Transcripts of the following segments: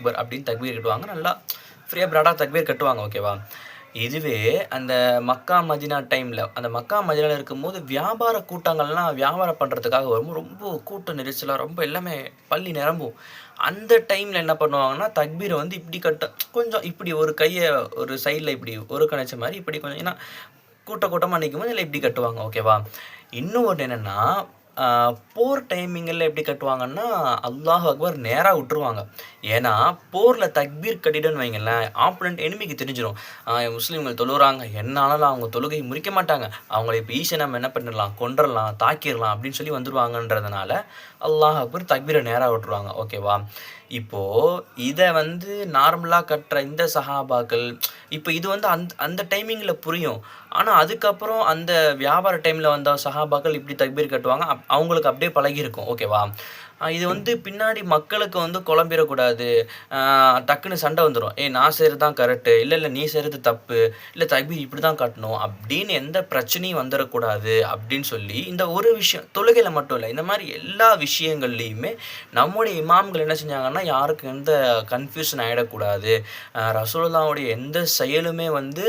அக்பர் அப்படின்னு தக்பீர் கட்டுவாங்க. நல்லா ஃப்ரீயாக ப்ராடா தக்பீர் கட்டுவாங்க. ஓகேவா? இதுவே அந்த மக்கா, மதினா டைம்ல அந்த மக்கா, மதினால இருக்கும்போது வியாபார கூட்டங்கள்லாம் வியாபாரம் பண்றதுக்காக வரும்போது ரொம்ப கூட்ட நெரிசலா ரொம்ப எல்லாமே பள்ளி நிரம்பும். அந்த டைம்ல என்ன பண்ணுவாங்கன்னா, தக்பீர வந்து இப்டி கொஞ்சம் இப்டி ஒரு கைய ஒரு சைட்ல இப்டி ஒரு கணச்ச மாரி இப்டி கொஞ்சம் ஏன்னா கூட்டமா நிக்கும்போது இல்ல இப்டி கட்டுவாங்க. ஓகேவா? இன்னும் ஒண்ணு என்னன்னா, அ போர் டைமிங்கில எப்படி கட்டுவாங்கன்னா, அல்லாஹ் அக்பர் நேரா விட்டுருவாங்க. ஏன்னா, போர்ல தக்பீர் கட்டிட்டோன்னு வைங்களேன், ஆப்போனன்ட் எனிமிக்கு தெரிஞ்சிரும். முஸ்லிம்கள் தொழுறாங்க. என்ன ஆனாலும் அவங்க தொழுகைய முறிக்க மாட்டாங்க. அவங்கள இப்ப ஈஸியா நம்ம என்ன பண்ணிடலாம், கொன்றலாம், தாக்கிரலாம் அப்படின்னு சொல்லி வந்துருவாங்கன்றதுனால, அல்லாஹ் அக்பர் தக்பீர நேரா விட்டுருவாங்க. ஓகேவா? இப்போ இத வந்து நார்மலா கட்டுற இந்த சஹாபாக்கள், இப்ப இது வந்து அந்த டைமிங்ல புரியும். ஆனா, அதுக்கப்புறம் அந்த வியாபார டைம்ல வந்த சஹாபாக்கள் இப்படி தக்பீர் கட்டுவாங்க. அவங்களுக்கு அப்படியே பழகியிருக்கும். ஓகேவா? இது வந்து பின்னாடி மக்களுக்கு வந்து குழம்பிறக்கூடாது. அ டக்குனு சண்டை வந்துரும். "ஏய் நான் செய்றது தான் கரெக்ட்டு. இல்ல நீ செய்றது தப்பு. இல்ல தக்பீர் இப்படி தான் கட்டணும்." அப்படின்னு எந்த பிரச்சனையும் வந்துறக்கூடாது அப்படின்னு சொல்லி, இந்த ஒரு விஷயம் தொழுகையில மட்டும் இல்ல. இந்த மாரி எல்லா விஷயங்கள்லயுமே நம்முடைய இமாம்கள் என்ன செஞ்சாங்கன்னா, யாருக்கும் எந்த கன்ஃப்யூஷன் ஆயிடக்கூடாது. ரசூலுல்லாஹ்வுடைய எந்த செயலுமே வந்து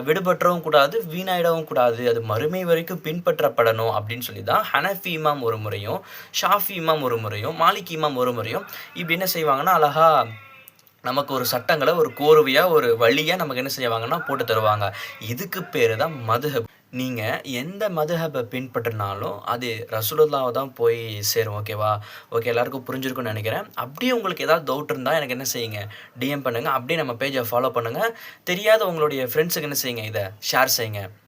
விடுபற்றவும் கூடாது, வீணாயிடவும் கூடாது. அது மறுமை வரைக்கும் பின்பற்றப்படணும் அப்படின்னு சொல்லி தான் ஹனஃபி இமாம் ஒரு முறையும், ஷாஃபி இமாம் ஒரு முறையும், மாலிகி இமாம் ஒரு முறையும் இப்படி என்ன செய்வாங்கன்னா, அழகா நமக்கு ஒரு சட்டங்கள ஒரு கோர்வையா, ஒரு வழியா நமக்கு என்ன செய்வாங்கன்னா, போட்டு தருவாங்க. இதுக்கு பேரு தான் மத்ஹப். நீங்க எந்த மத்ஹப்ப பின்பற்றினாலும், அது ரசூலுல்லாஹ்வ தான் போய் சேரும். ஓகேவா? ஓகே எல்லாருக்கும் புரிஞ்சிருக்கும்னு நெனைக்கிறேன். அப்படியே உங்களுக்கு ஏதாவது டவுட் இருந்தா எனக்கு என்ன செய்யுங்க, டிஎம் பண்ணுங்க. அப்படியே நம்ம பேஜ ஃபாலோ பண்ணுங்க. தெரியாத உங்களுடைய ஃப்ரெண்ட்ஸ்க்கு என்ன செய்யுங்க, இத ஷேர் செய்யுங்க.